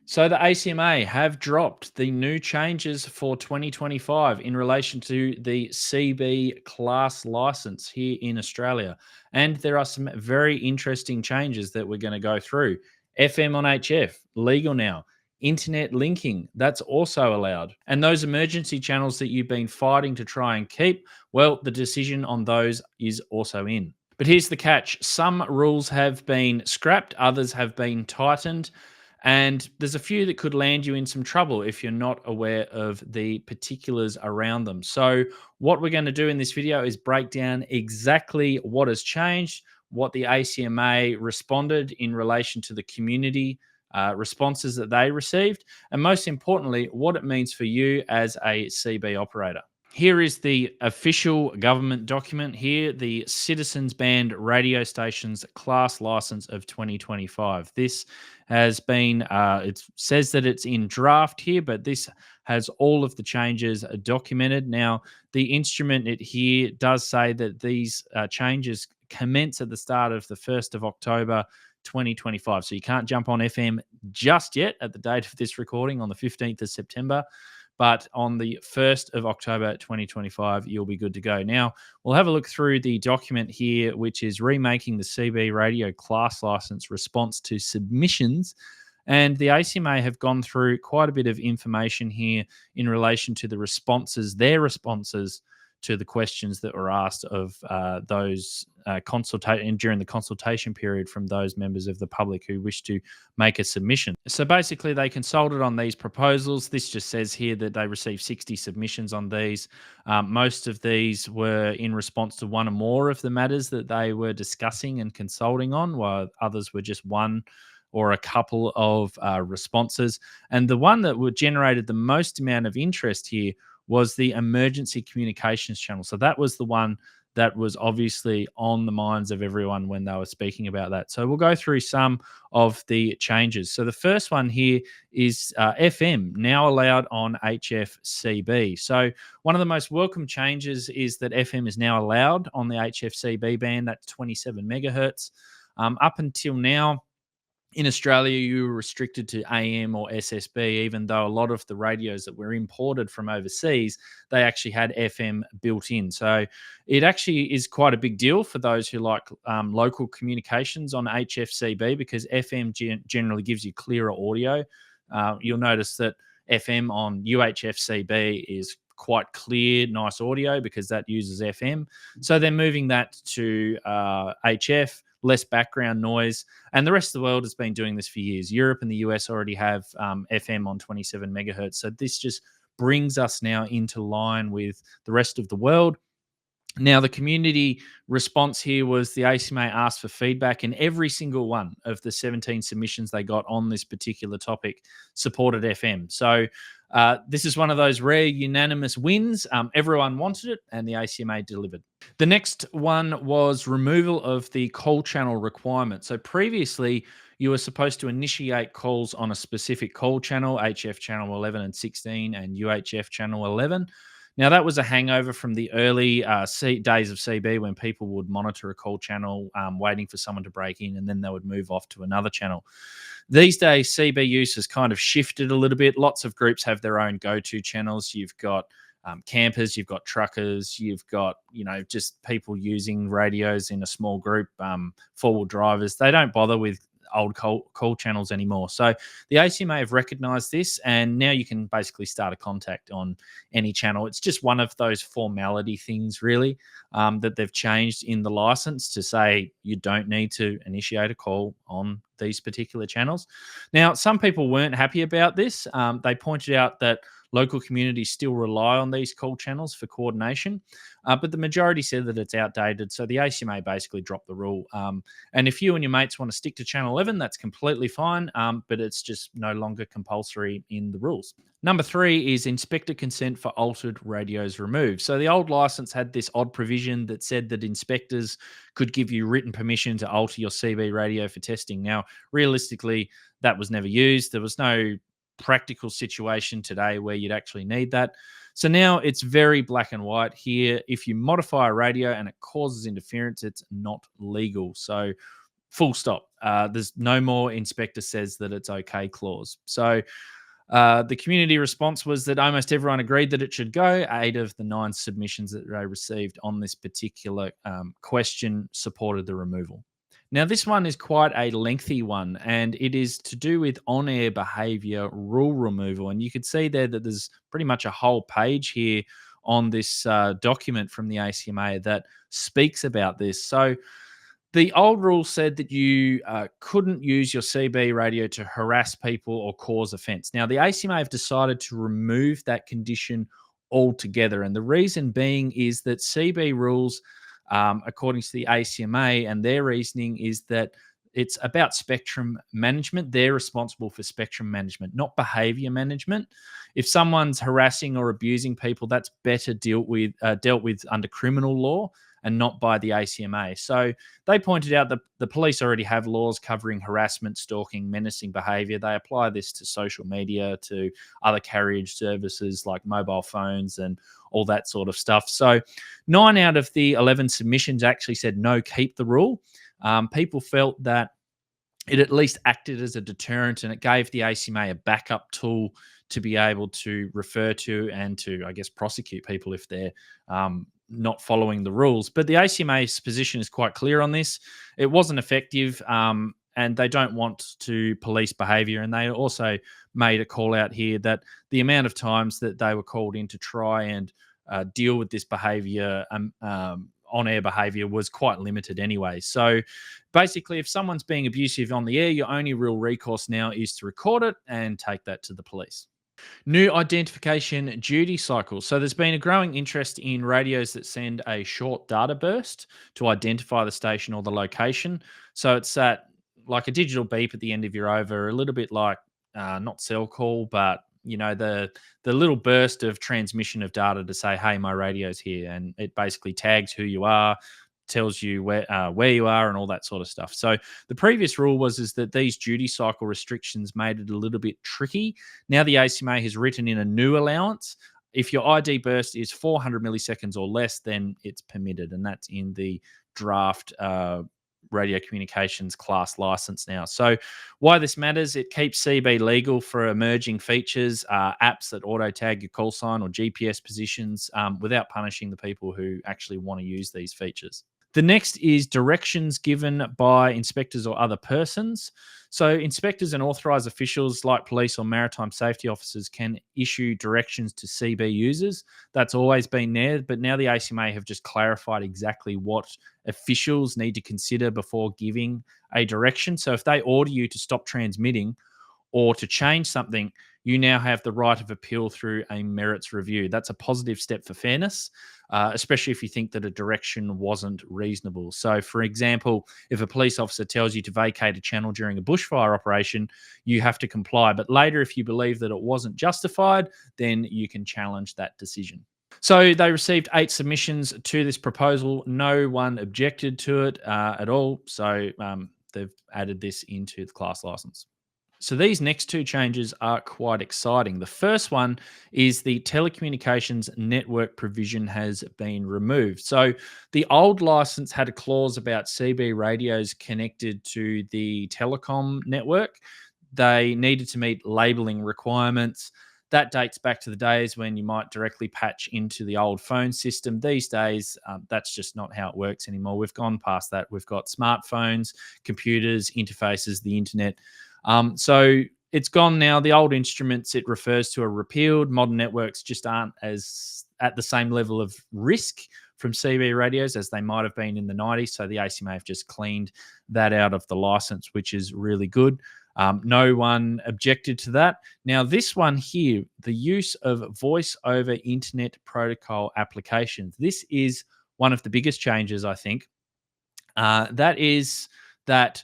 So the ACMA have dropped the new changes for 2025 in relation to the CB class license here in Australia. And there are some very interesting changes that we're going to go through. FM on HF, legal now. Internet linking, that's also allowed. And those emergency channels that you've been fighting to try and keep, well, the decision on those is also in. But here's the catch: some rules have been scrapped, others have been tightened. And there's a few that could land you in some trouble if you're not aware of the particulars around them. So, what we're going to do in this video is break down exactly what has changed, what the ACMA responded in relation to the community responses that they received, and most importantly, what it means for you as a CB operator. Here is the official government document here, the Citizens Band Radio Stations Class License of 2025. This has been, it says that it's in draft here, but this has all of the changes documented. Now, the instrument it here does say that these changes commence at the start of the 1st of October 2025. So you can't jump on FM just yet at the date of this recording on the 15th of September. But on the 1st of October 2025, you'll be good to go. Now, we'll have a look through the document here, which is remaking the CB radio class license response to submissions. And the ACMA have gone through quite a bit of information here in relation to the responses, their responses to the questions that were asked of those consultation during the consultation period from those members of the public who wish to make a submission. So basically, they consulted on these proposals. This just says here that they received 60 submissions on these. Most of these were in response to one or more of the matters that they were discussing and consulting on, while others were just one or a couple of responses. And the one that generated the most amount of interest here was the emergency communications channel. So that was the one that was obviously on the minds of everyone when they were speaking about that. So we'll go through some of the changes. So the first one here is FM, now allowed on HFCB. So one of the most welcome changes is that FM is now allowed on the HFCB band, that's 27 megahertz. Up until now, in Australia, you were restricted to AM or SSB, even though a lot of the radios that were imported from overseas, they actually had FM built in. So it actually is quite a big deal for those who like local communications on HFCB, because FM generally gives you clearer audio. You'll notice that FM on UHFCB is quite clear, nice audio because that uses FM. So they're moving that to HF, less background noise. And the rest of the world has been doing this for years. Europe and the US already have FM on 27 megahertz. So this just brings us now into line with the rest of the world. Now, the community response here was the ACMA asked for feedback, and every single one of the 17 submissions they got on this particular topic supported FM. So this is one of those rare unanimous wins. Everyone wanted it, and the ACMA delivered. The next one was removal of the call channel requirement. So previously, you were supposed to initiate calls on a specific call channel, HF channel 11 and 16 and UHF channel 11. Now, that was a hangover from the early days of CB when people would monitor a call channel waiting for someone to break in, and then they would move off to another channel. These days, CB use has kind of shifted a little bit. Lots of groups have their own go-to channels. You've got campers, you've got truckers, you've got, just people using radios in a small group, four-wheel drivers. They don't bother with old call channels anymore. So the ACMA have recognized this, and now you can basically start a contact on any channel. It's just one of those formality things, really, that they've changed in the license to say you don't need to initiate a call on these particular channels. Now, some people weren't happy about this. They pointed out that local communities still rely on these call channels for coordination, but the majority said that it's outdated. So the ACMA basically dropped the rule. And if you and your mates want to stick to channel 11, that's completely fine, but it's just no longer compulsory in the rules. Number 3 is inspector consent for altered radios removed. So the old license had this odd provision that said that inspectors could give you written permission to alter your CB radio for testing. Now, realistically, that was never used. There was no practical situation today where you'd actually need that. So now it's very black and white here. If you modify a radio and it causes interference, it's not legal. So Full stop. There's no more inspector says that it's okay clause. So the community response was that almost everyone agreed that it should go. 8 of the 9 submissions that they received on this particular question supported the removal. Now, this one is quite a lengthy one, and it is to do with on air behavior rule removal. And you can see there that there's pretty much a whole page here on this document from the ACMA that speaks about this. So, the old rule said that you couldn't use your CB radio to harass people or cause offence. Now, the ACMA have decided to remove that condition altogether. And the reason being is that CB rules, according to the ACMA and their reasoning, is that it's about spectrum management. They're responsible for spectrum management, not behaviour management. If someone's harassing or abusing people, that's better dealt with under criminal law and not by the ACMA. So they pointed out that the police already have laws covering harassment, stalking, menacing behaviour. They apply this to social media, to other carriage services like mobile phones and all that sort of stuff. So 9 out of the 11 submissions actually said no, keep the rule. People felt that it at least acted as a deterrent and it gave the ACMA a backup tool to be able to refer to and to, I guess, prosecute people if they're not following the rules. But the ACMA's position is quite clear on this. It wasn't effective, and they don't want to police behaviour. And they also made a call out here that the amount of times that they were called in to try and deal with this behaviour, on-air behaviour, was quite limited anyway. So basically, if someone's being abusive on the air, your only real recourse now is to record it and take that to the police. New identification duty cycle. So there's been a growing interest in radios that send a short data burst to identify the station or the location. So it's that like a digital beep at the end of your over, a little bit like not cell call, but the little burst of transmission of data to say, hey, my radio's here, and it basically tags who you are, tells you where you are, and all that sort of stuff. So the previous rule is that these duty cycle restrictions made it a little bit tricky. Now the ACMA has written in a new allowance. If your ID burst is 400 milliseconds or less, then it's permitted, and that's in the draft radio communications class license now. So why this matters, it keeps CB legal for emerging features, apps that auto tag your call sign or GPS positions, without punishing the people who actually want to use these features. The next is directions given by inspectors or other persons. So inspectors and authorised officials like police or maritime safety officers can issue directions to CB users. That's always been there, but now the ACMA have just clarified exactly what officials need to consider before giving a direction. So if they order you to stop transmitting or to change something, you now have the right of appeal through a merits review. That's a positive step for fairness, especially if you think that a direction wasn't reasonable. So, for example, if a police officer tells you to vacate a channel during a bushfire operation, you have to comply. But later, if you believe that it wasn't justified, then you can challenge that decision. So they received 8 submissions to this proposal. No one objected to it at all. So they've added this into the class license. So these next 2 changes are quite exciting. The first one is the telecommunications network provision has been removed. So the old license had a clause about CB radios connected to the telecom network. They needed to meet labeling requirements. That dates back to the days when you might directly patch into the old phone system. These days, that's just not how it works anymore. We've gone past that. We've got smartphones, computers, interfaces, the internet. So it's gone now. The old instruments it refers to are repealed. Modern networks just aren't as at the same level of risk from CB radios as they might have been in the 90s. So the ACMA have just cleaned that out of the license, which is really good. No one objected to that. Now, this one here, the use of voice over internet protocol applications. This is one of the biggest changes, I think. That is that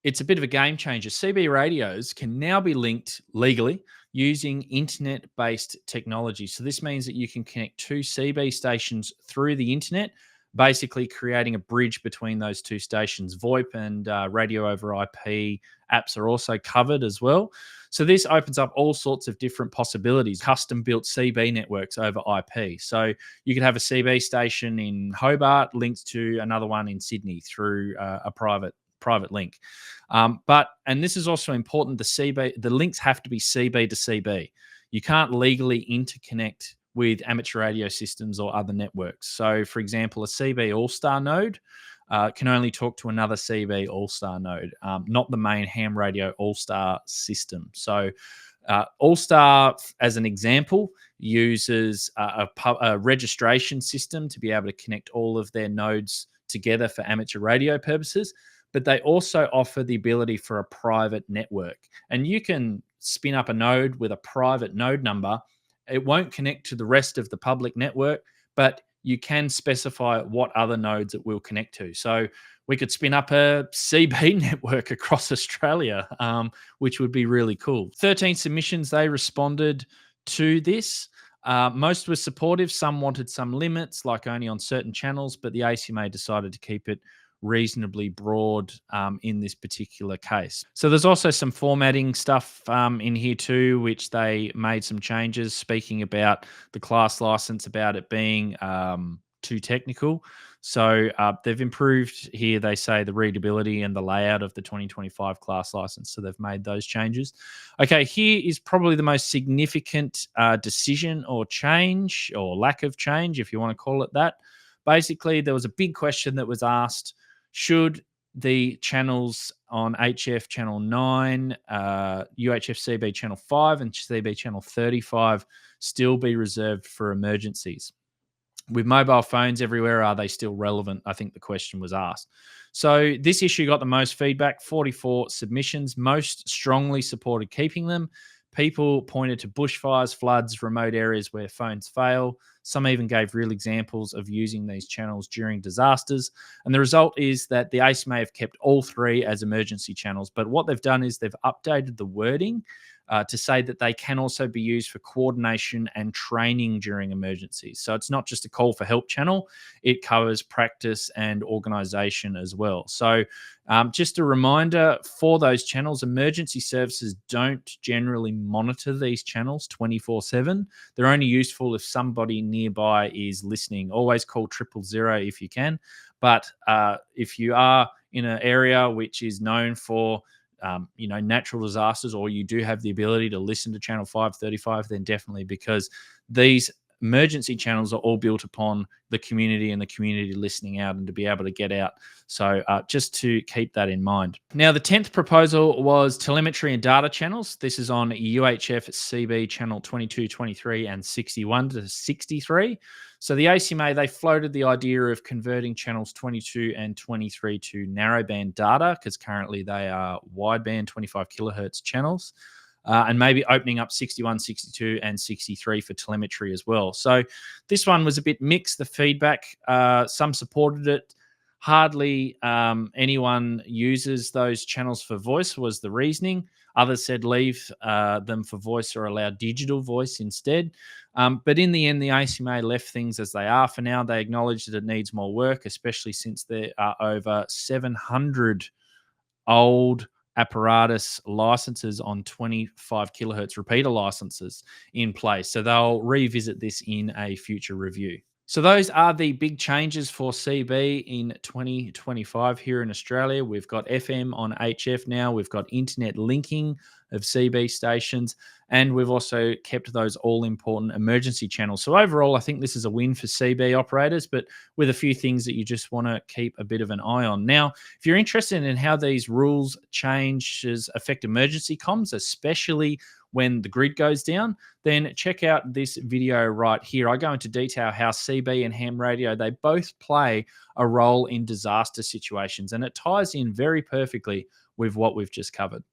it's a bit of a game changer. CB radios can now be linked legally using internet-based technology. So this means that you can connect 2 CB stations through the internet, basically creating a bridge between those 2 stations. VoIP and radio over IP apps are also covered as well. So this opens up all sorts of different possibilities, custom-built CB networks over IP. So you could have a CB station in Hobart linked to another one in Sydney through a private private link. And this is also important. The links have to be CB to CB. You can't legally interconnect with amateur radio systems or other networks. So, for example, a CB All-Star node can only talk to another CB All-Star node, not the main ham radio All-Star system. So, All-Star, as an example, uses a registration system to be able to connect all of their nodes together for amateur radio purposes, but they also offer the ability for a private network. And you can spin up a node with a private node number. It won't connect to the rest of the public network, but you can specify what other nodes it will connect to. So we could spin up a CB network across Australia, which would be really cool. 13 submissions, they responded to this. Most were supportive. Some wanted some limits, like only on certain channels, but the ACMA decided to keep it reasonably broad in this particular case. So there's also some formatting stuff in here too, which they made some changes, speaking about the class license, about it being too technical. So they've improved here, they say, the readability and the layout of the 2025 class license. So they've made those changes. Okay, here is probably the most significant decision or change, or lack of change, if you want to call it that. Basically, there was a big question that was asked: should the channels on HF channel 9, UHF CB channel 5, and CB channel 35 still be reserved for emergencies? With mobile phones everywhere, are they still relevant? I think the question was asked. So this issue got the most feedback, 44 submissions. Most strongly supported keeping them. People pointed to bushfires, floods, remote areas where phones fail. Some even gave real examples of using these channels during disasters. And the result is that the ACMA have kept all three as emergency channels. But what they've done is they've updated the wording to say that they can also be used for coordination and training during emergencies. So it's not just a call for help channel, it covers practice and organization as well. So just a reminder for those channels, emergency services don't generally monitor these channels 24/7. They're only useful if somebody nearby is listening. Always call 000 if you can. But if you are in an area which is known for natural disasters, or you do have the ability to listen to channel 535, then definitely, because these emergency channels are all built upon the community and the community listening out and to be able to get out. So just to keep that in mind. Now, the 10th proposal was telemetry and data channels. This is on UHF CB channel 22, 23, and 61 to 63. So the ACMA, they floated the idea of converting channels 22 and 23 to narrowband data, because currently they are wideband 25 kilohertz channels. And maybe opening up 61, 62, and 63 for telemetry as well. So this one was a bit mixed, the feedback. Some supported it. Hardly anyone uses those channels for voice was the reasoning. Others said leave them for voice or allow digital voice instead. But in the end, the ACMA left things as they are for now. They acknowledge that it needs more work, especially since there are over 700 old apparatus licenses on 25 kilohertz repeater licenses in place. So they'll revisit this in a future review. So those are the big changes for CB in 2025 here in Australia. We've got FM on HF now. We've got internet linking of CB stations, and we've also kept those all-important emergency channels. So overall, I think this is a win for CB operators, but with a few things that you just want to keep a bit of an eye on. Now, if you're interested in how these rules changes affect emergency comms, especially when the grid goes down, then check out this video right here. I go into detail how CB and ham radio, they both play a role in disaster situations, and it ties in very perfectly with what we've just covered.